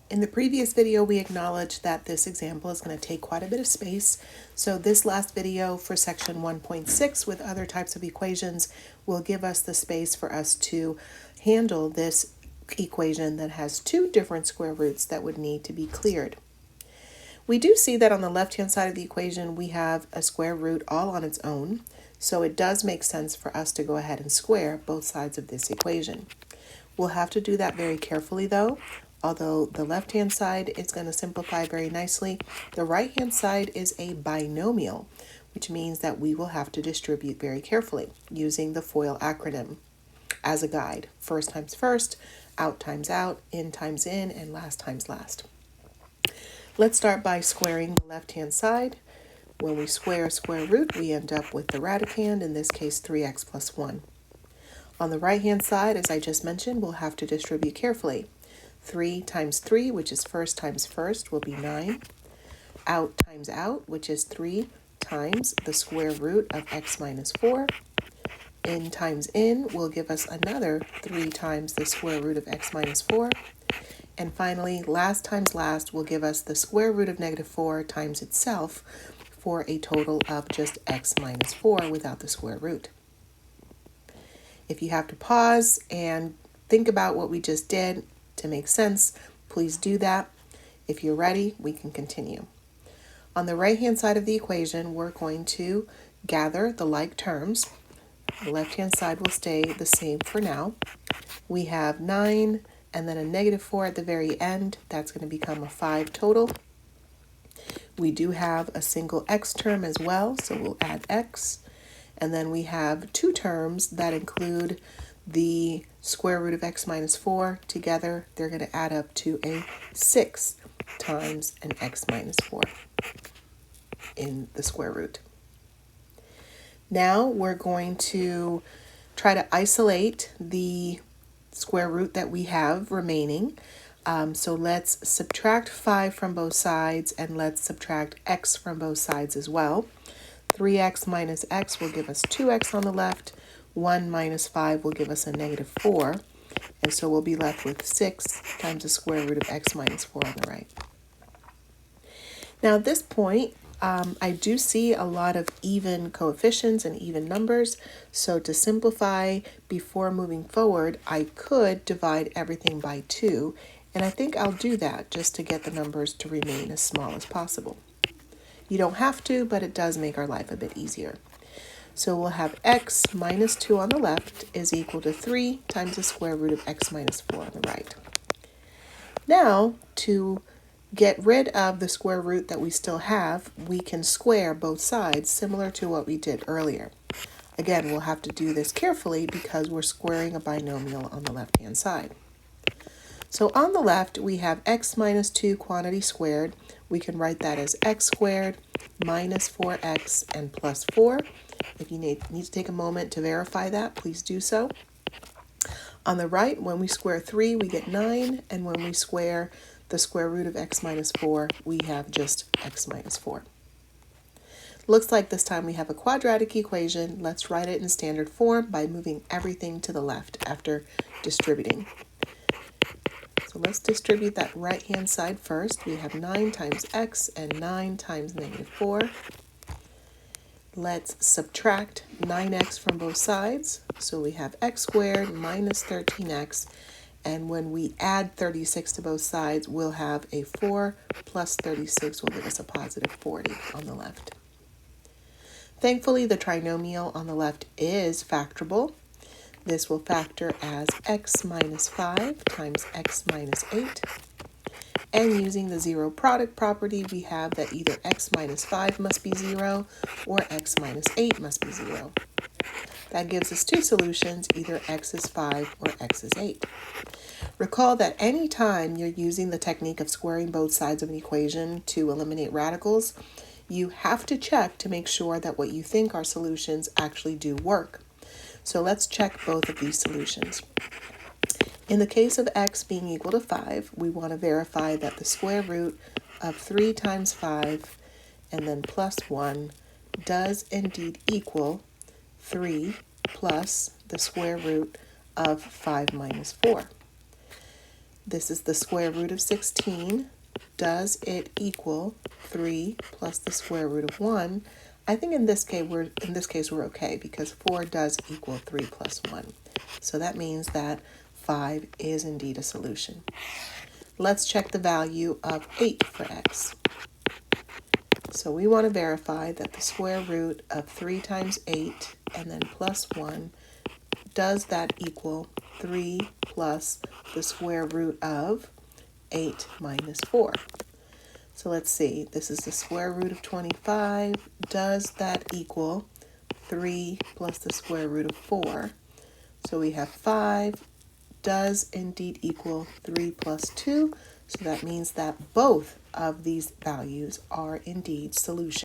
In the previous video, we acknowledged that this example is going to take quite a bit of space. So this last video for section 1.6 with other types of equations will give us the space for us to handle this equation that has two different square roots that would need to be cleared. We do see that on the left-hand side of the equation, we have a square root all on its own. So it does make sense for us to go ahead and square both sides of this equation. We'll have to do that very carefully though. Although the left-hand side is going to simplify very nicely, the right-hand side is a binomial, which means that we will have to distribute very carefully using the FOIL acronym as a guide. First times first, out times out, in times in, and last times last. Let's start by squaring the left-hand side. When we square a square root, we end up with the radicand, in this case 3x plus 1. On the right-hand side, as I just mentioned, we'll have to distribute carefully. 3 times 3, which is first times first, will be 9. Out times out, which is 3 times the square root of x minus 4. In times in will give us another 3 times the square root of x minus 4. And finally, last times last will give us the square root of negative 4 times itself for a total of just x minus 4 without the square root. If you have to pause and think about what we just did to make sense, please do that. If you're ready, we can continue. On the right-hand side of the equation, we're going to gather the like terms. The left-hand side will stay the same for now. We have 9 and then a negative 4 at the very end. That's going to become a 5 total. We do have a single x term as well, so we'll add x. And then we have two terms that include the square root of x minus 4. Together, they're going to add up to a 6 times an x minus 4 in the square root. Now we're going to try to isolate the square root that we have remaining. So let's subtract 5 from both sides, and let's subtract x from both sides as well. 3x minus x will give us 2x on the left. 1 minus 5 will give us a negative 4. And so we'll be left with 6 times the square root of x minus 4 on the right. Now at this point, I do see a lot of even coefficients and even numbers. So to simplify before moving forward, I could divide everything by 2. And I think I'll do that just to get the numbers to remain as small as possible. You don't have to, but it does make our life a bit easier. So we'll have x minus 2 on the left is equal to 3 times the square root of x minus 4 on the right. Now, to get rid of the square root that we still have, we can square both sides similar to what we did earlier. Again, we'll have to do this carefully because we're squaring a binomial on the left-hand side. So on the left, we have x minus 2 quantity squared. We can write that as x squared minus 4x and plus 4. If you need to take a moment to verify that, please do so. On the right, when we square 3, we get 9. And when we square the square root of x minus 4, we have just x minus 4. Looks like this time we have a quadratic equation. Let's write it in standard form by moving everything to the left after distributing. So let's distribute that right-hand side first. We have 9 times x and 9 times negative 4. Let's subtract 9x from both sides. So we have x squared minus 13x. And when we add 36 to both sides, we'll have a 4 plus 36 will give us a positive 40 on the left. Thankfully, the trinomial on the left is factorable. This will factor as x minus 5 times x minus 8. And using the zero product property, we have that either x minus 5 must be 0 or x minus 8 must be 0. That gives us two solutions, either x is 5 or x is 8. Recall that any time you're using the technique of squaring both sides of an equation to eliminate radicals, you have to check to make sure that what you think are solutions actually do work. So let's check both of these solutions. In the case of x being equal to 5, we want to verify that the square root of 3 times 5 and then plus 1 does indeed equal 3 plus the square root of 5 minus 4. This is the square root of 16. Does it equal 3 plus the square root of 1? I think in this case we're okay because 4 does equal 3 plus 1. So that means that 5 is indeed a solution. Let's check the value of 8 for x. So we want to verify that the square root of 3 times 8 and then plus 1, does that equal 3 plus the square root of 8 minus 4? So let's see, this is the square root of 25. Does that equal 3 plus the square root of 4? So we have 5 does indeed equal 3 plus 2. So that means that both of these values are indeed solutions.